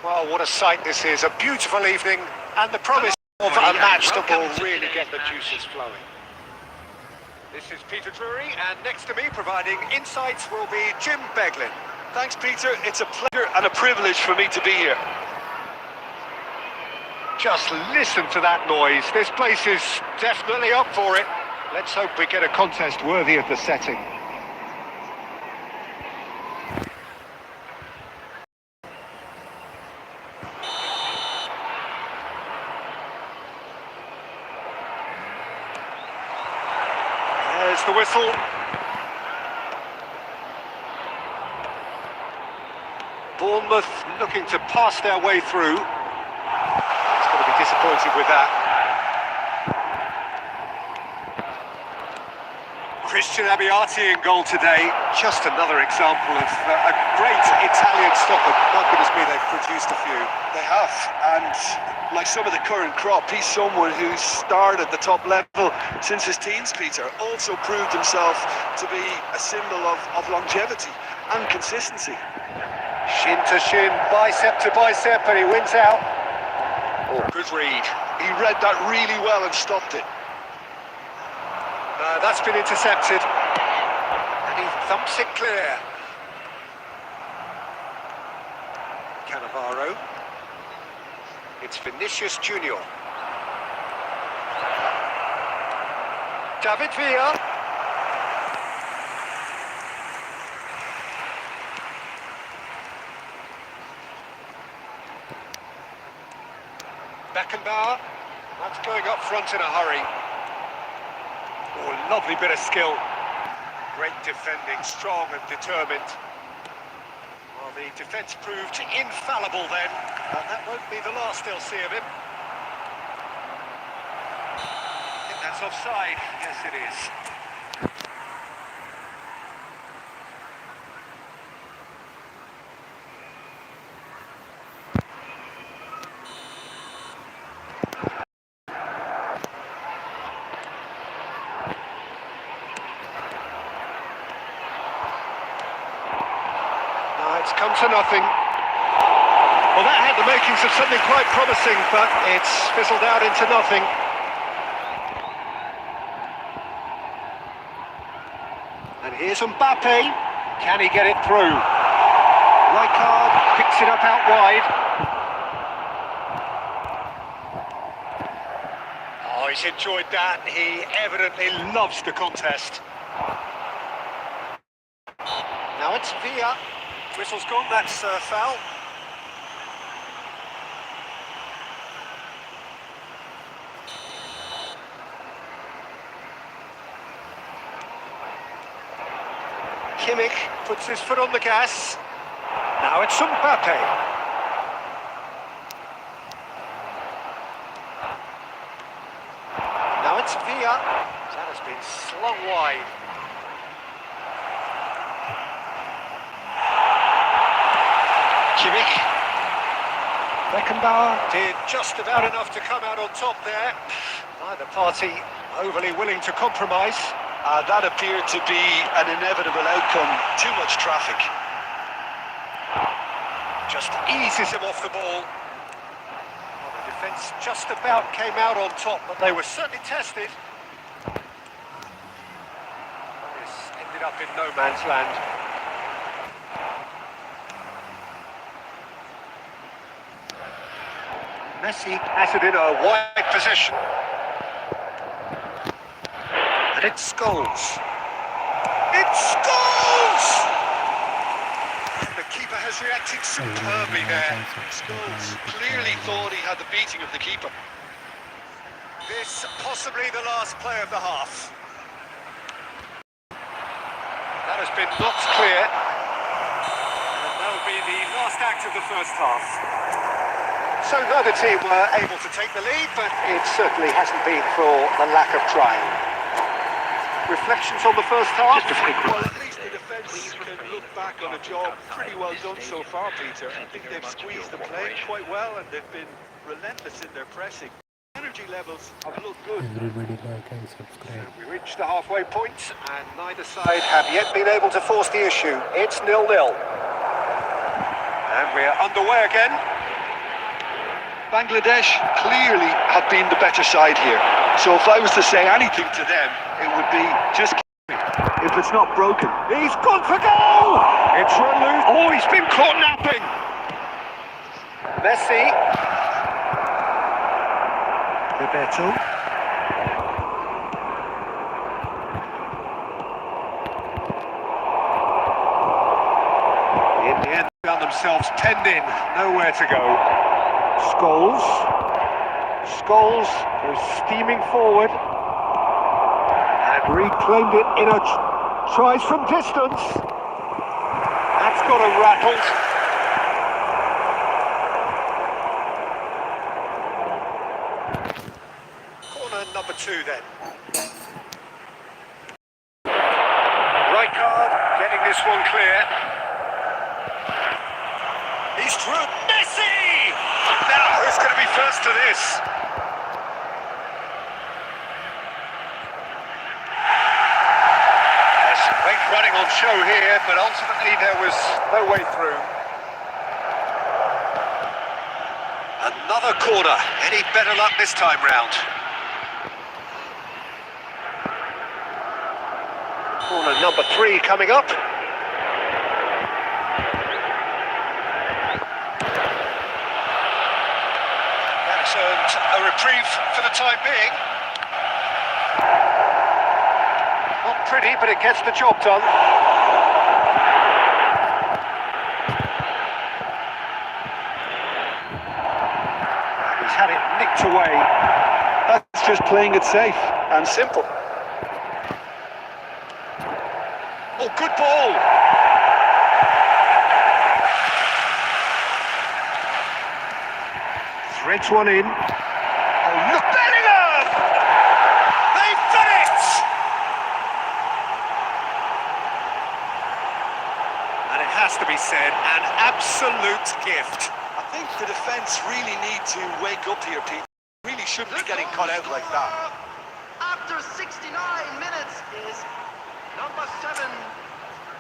Well, what a sight this is. A beautiful evening and the promise of a match that will really get the juices flowing. This is Peter Drury, and next to me providing insights will be Jim Beglin. Thanks, Peter. It's a pleasure and a privilege for me to be here. Just listen to that noise. This place is definitely up for it. Let's hope we get a contest worthy of the setting. There's the whistle. Bournemouth looking to pass their way through. He's going to be disappointed with that. Christian Abbiati in goal today. Just another example of a great Italian stopper. My goodness me, they've produced a few. They have, and like some of the current crop, he's someone who's starred at the top level since his teens, Peter. Also proved himself to be a symbol of longevity and consistency. Shin to shin, bicep to bicep, and he wins out. Oh, good read. He read that really well and stopped it. That's been intercepted. And he thumps it clear. Cannavaro. It's Vinicius Junior. David Villa. Beckenbauer. That's going up front in a hurry. Oh, lovely bit of skill. Great defending, strong and determined. Well, the defence proved infallible then, and that won't be the last they'll see of him. I think that's offside. Yes, it is. It's come to nothing. Well, that had the makings of something quite promising, but it's fizzled out into nothing. And here's Mbappe. Can he get it through? Rijkaard picks it up out wide. Oh, he's enjoyed that. He evidently loves the contest. Now it's Villa. Whistle's gone, that's foul. Kimmich puts his foot on the gas. Now it's Mbappe. Now it's Villa. That has been slung wide. Kimmich. Beckenbauer did just about enough to come out on top there. Neither party overly willing to compromise. That appeared to be an inevitable outcome. Too much traffic. Just eases him off the ball. Well, the defence just about came out on top, but they were certainly tested. This ended up in no man's land. Messi has it in a wide position. And it scores. It scores! And the keeper has reacted superbly there. Scholes clearly thought he had the beating of the keeper. This possibly the last play of the half. That has been knocked clear. And that will be the last act of the first half. So neither team were able to take the lead, but it certainly hasn't been for the lack of trying. Reflections on the first half? Well, at least the defence can look back on a job pretty well done so far, Peter. I think they've squeezed the play quite well and they've been relentless in their pressing. Energy levels have looked good. Everybody like and subscribe. We reached the halfway point, and neither side have yet been able to force the issue. It's 0-0. And we're underway again. Bangladesh clearly have been the better side here. So if I was to say anything to them, it would be just keep it. If it's not broken. He's gone for goal! It's run loose. Oh, he's been caught napping. Messi. Bebeto. In the end, they found themselves penned in. Nowhere to go. Scholes goes steaming forward. And Reclaimed it in a tries from distance. That's got a rattled. Corner number 2 then. Right guard getting this one clear. He's through. Messi! Now who's going to be first to this? There's some great running on show here, but ultimately there was no way through. Another corner. Any better luck this time round? Corner number 3 coming up. That's a reprieve for the time being. Not pretty, but it gets the job done. He's had it nicked away. That's just playing it safe and simple. Oh, good ball! Threads one in. Oh, look, Bellingham! They've done it! And it has to be said, an absolute gift. I think the defence really need to wake up here, Pete. Really shouldn't be getting cut out like that. After 69 minutes is number 7,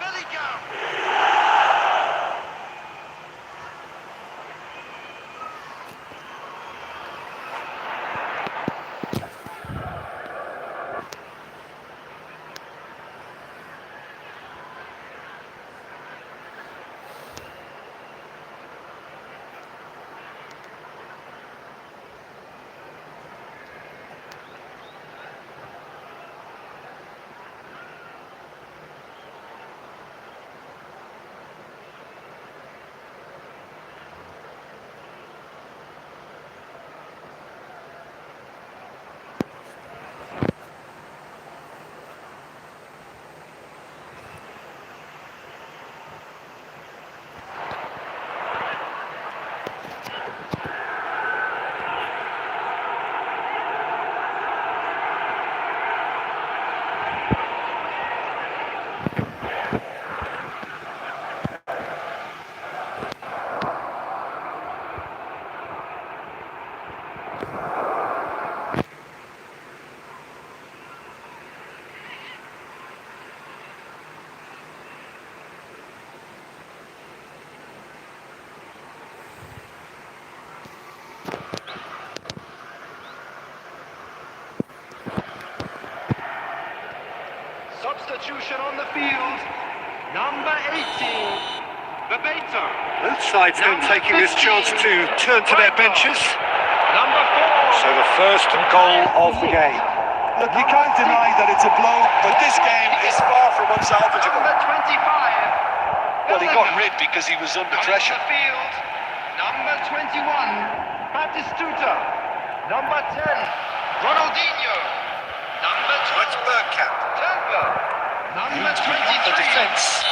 Bellingham. Substitution on the field. Number 18, Bebeto. Both sides then taking this chance to turn to their benches. Number 4. So the first goal of the game. Look, you can't deny that it's a blow, but this game is far from unsalvageable. Number 25. Well, he got rid because he was under pressure. On the field. Number 21, Batistuta. Number 10, Ronaldinho. Number 20, It's Bergkamp. Tampa. Number 23, The defence.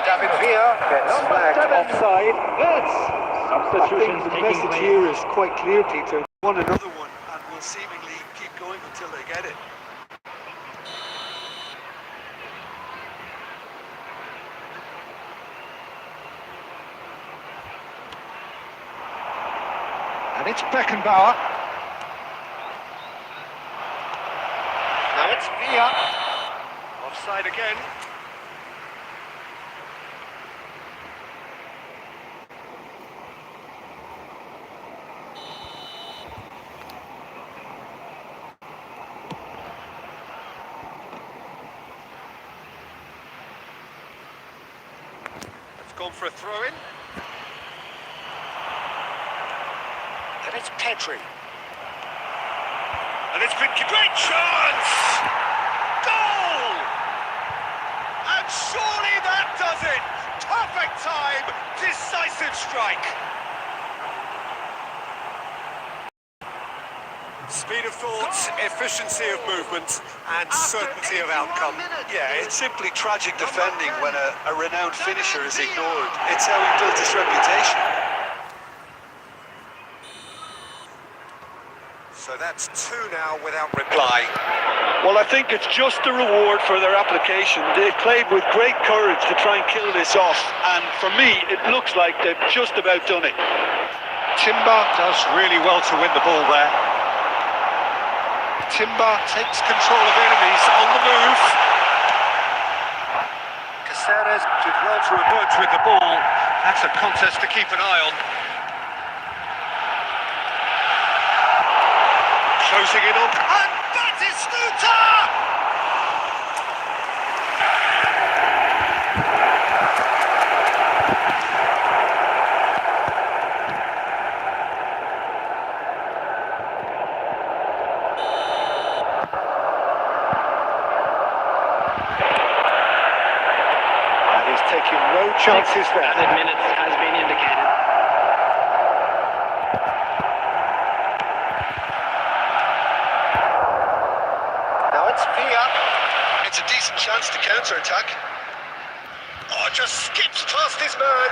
David Villa gets flagged offside. I think the message here is quite clear, Peter. Won another one and will seemingly keep going until they get it. And it's Beckenbauer. Now it's Villa. Offside again. It's gone for a throw-in. And it's Pedri. And it's been a great chance! Goal! And surely that does it! Perfect time, decisive strike. Speed of thought, efficiency of movement, and certainty of outcome. Yeah, it's simply tragic defending when a renowned finisher is ignored. It's how he built his reputation. So that's 2 now without reply. Well, I think it's just a reward for their application. They played with great courage to try and kill this off, and for me, it looks like they've just about done it. Timber does really well to win the ball there. Timber takes control of enemies on the move. Caceres did well to emerge with the ball. That's a contest to keep an eye on. Closing in on, and that is Stuta! And he's taking no chances there. Added minutes has been indicated. Now it's Villa. It's a decent chance to counter-attack. Oh, just skips past his man.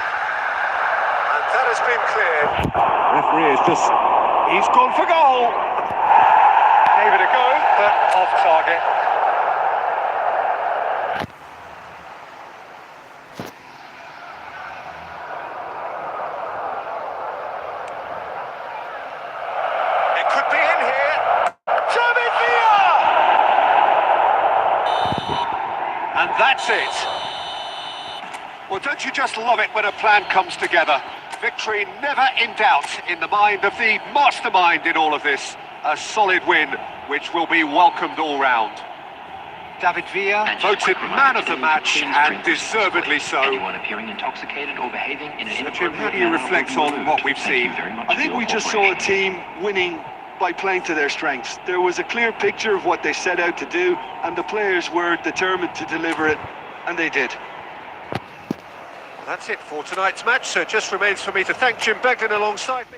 And that has been cleared. Referee is just, he's gone for goal. Gave it a go, but off target. It could be in here. David Villa! And that's it. Well, don't you just love it when a plan comes together? Victory never in doubt in the mind of the mastermind in all of this. A solid win, which will be welcomed all round. David Villa voted man of the match, and deservedly so. Anyone appearing intoxicated or behaving in an Jim, how do you reflect on what we've seen? I think we just saw a team winning by playing to their strengths. There was a clear picture of what they set out to do, and the players were determined to deliver it, and they did. That's it for tonight's match, so it just remains for me to thank Jim Begden alongside me.